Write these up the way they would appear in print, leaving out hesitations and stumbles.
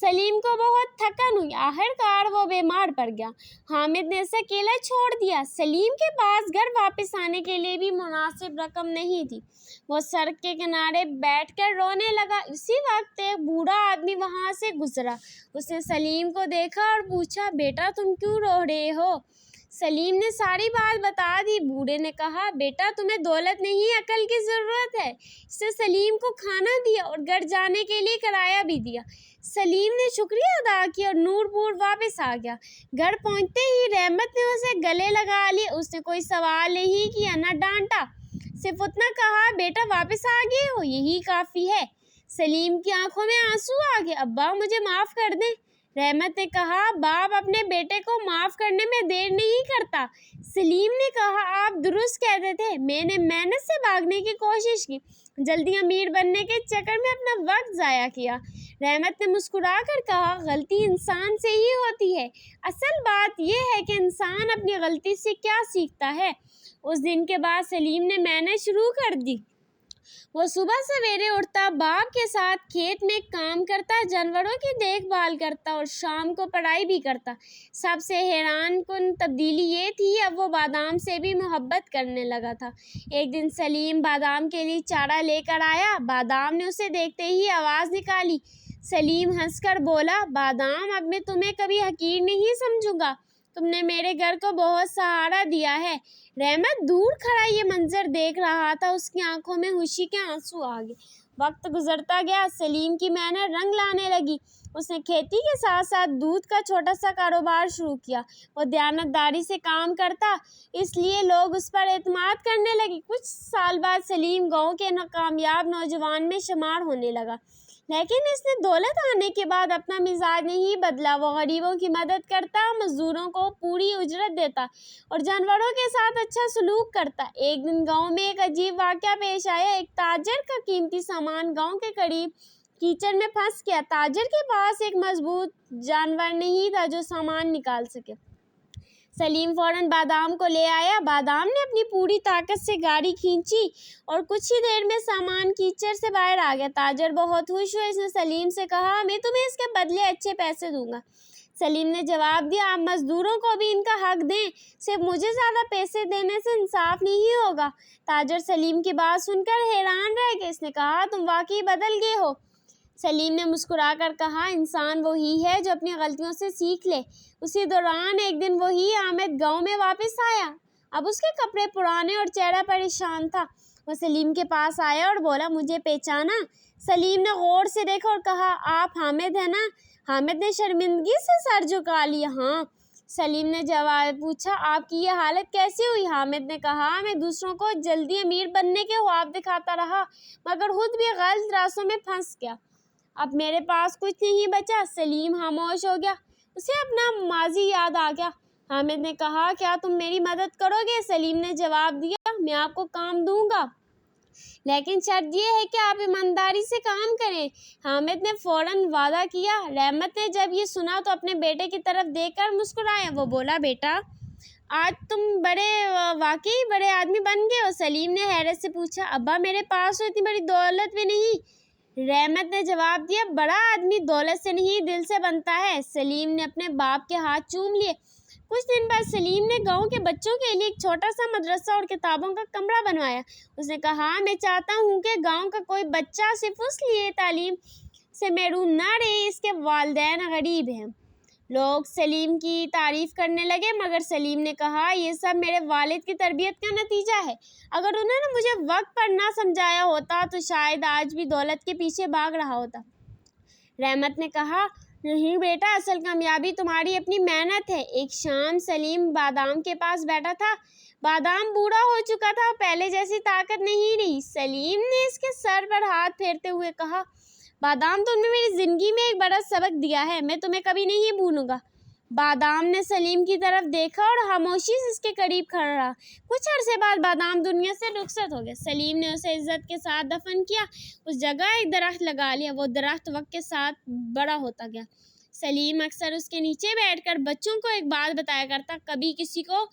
سلیم کو بہت تھکن ہوئی، آخرکار وہ بیمار پڑ گیا۔ حامد نے اسے اکیلا چھوڑ دیا۔ سلیم کے پاس گھر واپس آنے کے لیے بھی مناسب رقم نہیں تھی۔ وہ سڑک کے کنارے بیٹھ کر رونے لگا۔ اسی وقت ایک بوڑھا آدمی وہاں سے گزرا۔ اس نے سلیم کو دیکھا اور پوچھا، بیٹا تم کیوں رو رہے ہو؟ سلیم نے ساری بات بتا دی۔ بوڑھے نے کہا، بیٹا تمہیں دولت نہیں عقل کی ضرورت ہے۔ اس نے سلیم کو کھانا دیا اور گھر جانے کے لیے کرایہ بھی دیا۔ سلیم نے شکریہ ادا کیا اور نور پور واپس آ گیا۔ گھر پہنچتے ہی رحمت نے اسے گلے لگا لیا۔ اس نے کوئی سوال نہیں کیا، نہ ڈانٹا، صرف اتنا کہا، بیٹا واپس آ گئے ہو، یہی کافی ہے۔ سلیم کی آنکھوں میں آنسو آ گئے۔ ابا مجھے معاف کر دیں۔ رحمت نے کہا، باپ اپنے بیٹے کو معاف کرنے میں دیر نہیں کرتا۔ سلیم نے کہا، آپ درست کہتے تھے، میں نے محنت سے بھاگنے کی کوشش کی، جلدی امیر بننے کے چکر میں اپنا وقت ضائع کیا۔ رحمت نے مسکرا کر کہا، غلطی انسان سے ہی ہوتی ہے، اصل بات یہ ہے کہ انسان اپنی غلطی سے کیا سیکھتا ہے۔ اس دن کے بعد سلیم نے محنت شروع کر دی۔ وہ صبح سویرے اٹھتا، باپ کے ساتھ کھیت میں کام کرتا، جانوروں کی دیکھ بھال کرتا اور شام کو پڑھائی بھی کرتا۔ سب سے حیران کن تبدیلی یہ تھی، اب وہ بادام سے بھی محبت کرنے لگا تھا۔ ایک دن سلیم بادام کے لیے چارہ لے کر آیا۔ بادام نے اسے دیکھتے ہی آواز نکالی۔ سلیم ہنس کر بولا، بادام اب میں تمہیں کبھی حقیر نہیں سمجھوں گا، تم نے میرے گھر کو بہت سہارا دیا ہے۔ رحمت دور کھڑا یہ منظر دیکھ رہا تھا، اس کی آنکھوں میں خوشی کے آنسو آ گئے۔ وقت گزرتا گیا، سلیم کی محنت رنگ لانے لگی۔ اس نے کھیتی کے ساتھ ساتھ دودھ کا چھوٹا سا کاروبار شروع کیا۔ وہ دیانتداری سے کام کرتا، اس لیے لوگ اس پر اعتماد کرنے لگے۔ کچھ سال بعد سلیم گاؤں کے کامیاب نوجوان میں شمار ہونے لگا، لیکن اس نے دولت آنے کے بعد اپنا مزاج نہیں بدلا۔ وہ غریبوں کی مدد کرتا، مزدوروں کو پوری اجرت دیتا اور جانوروں کے ساتھ اچھا سلوک کرتا۔ ایک دن گاؤں میں ایک عجیب واقعہ پیش آیا۔ ایک تاجر کا قیمتی سامان گاؤں کے قریب کیچڑ میں پھنس گیا۔ تاجر کے پاس ایک مضبوط جانور نہیں تھا جو سامان نکال سکے۔ سلیم فوراً بادام کو لے آیا۔ بادام نے اپنی پوری طاقت سے گاڑی کھینچی اور کچھ ہی دیر میں سامان کیچڑ سے باہر آ گیا۔ تاجر بہت خوش ہوئے۔ اس نے سلیم سے کہا، میں تمہیں اس کے بدلے اچھے پیسے دوں گا۔ سلیم نے جواب دیا، آپ مزدوروں کو بھی ان کا حق دیں، صرف مجھے زیادہ پیسے دینے سے انصاف نہیں ہوگا۔ تاجر سلیم کی بات سن کر حیران رہ گئے۔ اس نے کہا، تم واقعی بدل گئے ہو۔ سلیم نے مسکرا کر کہا، انسان وہی ہے جو اپنی غلطیوں سے سیکھ لے۔ اسی دوران ایک دن وہی حامد گاؤں میں واپس آیا۔ اب اس کے کپڑے پرانے اور چہرہ پریشان تھا۔ وہ سلیم کے پاس آیا اور بولا، مجھے پہچانا؟ سلیم نے غور سے دیکھا اور کہا، آپ حامد ہیں نا؟ حامد نے شرمندگی سے سر جھکا لیا۔ ہاں۔ سلیم نے جواب پوچھا، آپ کی یہ حالت کیسے ہوئی؟ حامد نے کہا، میں دوسروں کو جلدی امیر بننے کے خواب دکھاتا رہا، مگر خود بھی غلط راستوں میں پھنس گیا۔ اب میرے پاس کچھ نہیں بچا۔ سلیم خاموش ہو گیا، اسے اپنا ماضی یاد آ گیا۔ حامد نے کہا، کیا تم میری مدد کرو گے؟ سلیم نے جواب دیا، میں آپ کو کام دوں گا، لیکن شرط یہ ہے کہ آپ ایمانداری سے کام کریں۔ حامد نے فوراً وعدہ کیا۔ رحمت نے جب یہ سنا تو اپنے بیٹے کی طرف دیکھ کر مسکرایا۔ وہ بولا، بیٹا آج تم واقعی بڑے آدمی بن گئے ہو۔ سلیم نے حیرت سے پوچھا، ابا میرے پاس تو اتنی بڑی دولت بھی نہیں۔ رحمت نے جواب دیا، بڑا آدمی دولت سے نہیں دل سے بنتا ہے۔ سلیم نے اپنے باپ کے ہاتھ چوم لیے۔ کچھ دن بعد سلیم نے گاؤں کے بچوں کے لیے ایک چھوٹا سا مدرسہ اور کتابوں کا کمرہ بنوایا۔ اس نے کہا، میں چاہتا ہوں کہ گاؤں کا کوئی بچہ صرف اس لیے تعلیم سے محروم نہ رہے اس کے والدین غریب ہیں۔ لوگ سلیم کی تعریف کرنے لگے، مگر سلیم نے کہا، یہ سب میرے والد کی تربیت کا نتیجہ ہے۔ اگر انہوں نے مجھے وقت پر نہ سمجھایا ہوتا تو شاید آج بھی دولت کے پیچھے بھاگ رہا ہوتا۔ رحمت نے کہا، نہیں بیٹا، اصل کامیابی تمہاری اپنی محنت ہے۔ ایک شام سلیم بادام کے پاس بیٹھا تھا۔ بادام بوڑھا ہو چکا تھا اور پہلے جیسی طاقت نہیں رہی۔ سلیم نے اس کے سر پر ہاتھ پھیرتے ہوئے کہا، بادام تم نے میری زندگی میں ایک بڑا سبق دیا ہے، میں تمہیں کبھی نہیں بھولوں گا۔ بادام نے سلیم کی طرف دیکھا اور خاموشی سے اس کے قریب کھڑا رہا۔ کچھ عرصے بعد بادام دنیا سے رخصت ہو گیا۔ سلیم نے اسے عزت کے ساتھ دفن کیا، اس جگہ ایک درخت لگا لیا۔ وہ درخت وقت کے ساتھ بڑا ہوتا گیا۔ سلیم اکثر اس کے نیچے بیٹھ کر بچوں کو ایک بات بتایا کرتا، کبھی کسی کو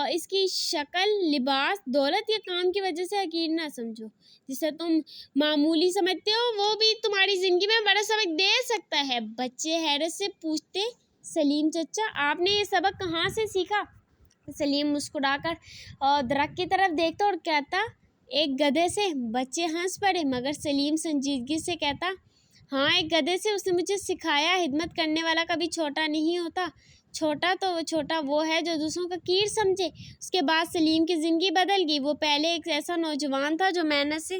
اس کی شکل، لباس، دولت یا کام کی وجہ سے حقیر نہ سمجھو۔ جسے تم معمولی سمجھتے ہو وہ بھی تمہاری زندگی میں بڑا سبق دے سکتا ہے۔ بچے حیرت سے پوچھتے، سلیم چچا آپ نے یہ سبق کہاں سے سیکھا؟ سلیم مسکرا کر درخت کی طرف دیکھتا اور کہتا، ایک گدھے سے۔ بچے ہنس پڑے مگر سلیم سنجیدگی سے کہتا، ہاں ایک گدھے سے، اس نے مجھے سکھایا خدمت کرنے والا کبھی چھوٹا نہیں ہوتا، چھوٹا وہ ہے جو دوسروں کا حقیر سمجھے۔ اس کے بعد سلیم کی زندگی بدل گئی۔ وہ پہلے ایک ایسا نوجوان تھا جو محنت سے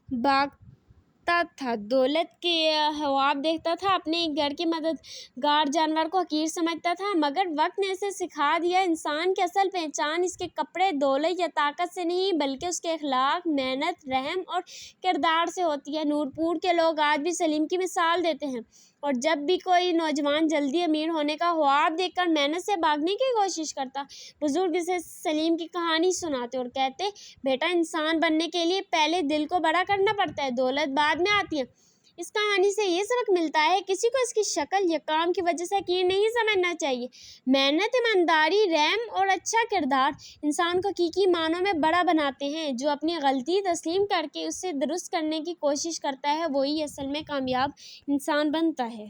بھاگتا تھا، دولت کے خواب دیکھتا تھا، اپنے گھر کے مددگار جانور کو حقیر سمجھتا تھا، مگر وقت نے اسے سکھا دیا انسان کی اصل پہچان اس کے کپڑے، دولت یا طاقت سے نہیں بلکہ اس کے اخلاق، محنت، رحم اور کردار سے ہوتی ہے۔ نورپور کے لوگ آج بھی سلیم کی مثال دیتے ہیں، اور جب بھی کوئی نوجوان جلدی امیر ہونے کا خواب دیکھ کر محنت سے بھاگنے کی کوشش کرتا، بزرگ اسے سلیم کی کہانی سناتے اور کہتے، بیٹا انسان بننے کے لیے پہلے دل کو بڑا کرنا پڑتا ہے، دولت بعد میں آتی ہے۔ اس کہانی سے یہ سبق ملتا ہے کسی کو اس کی شکل یا کام کی وجہ سے حقیر نہیں سمجھنا چاہیے۔ محنت، ایمانداری، رحم اور اچھا کردار انسان کو حقیقی معنوں میں بڑا بناتے ہیں۔ جو اپنی غلطی تسلیم کر کے اسے درست کرنے کی کوشش کرتا ہے وہی اصل میں کامیاب انسان بنتا ہے۔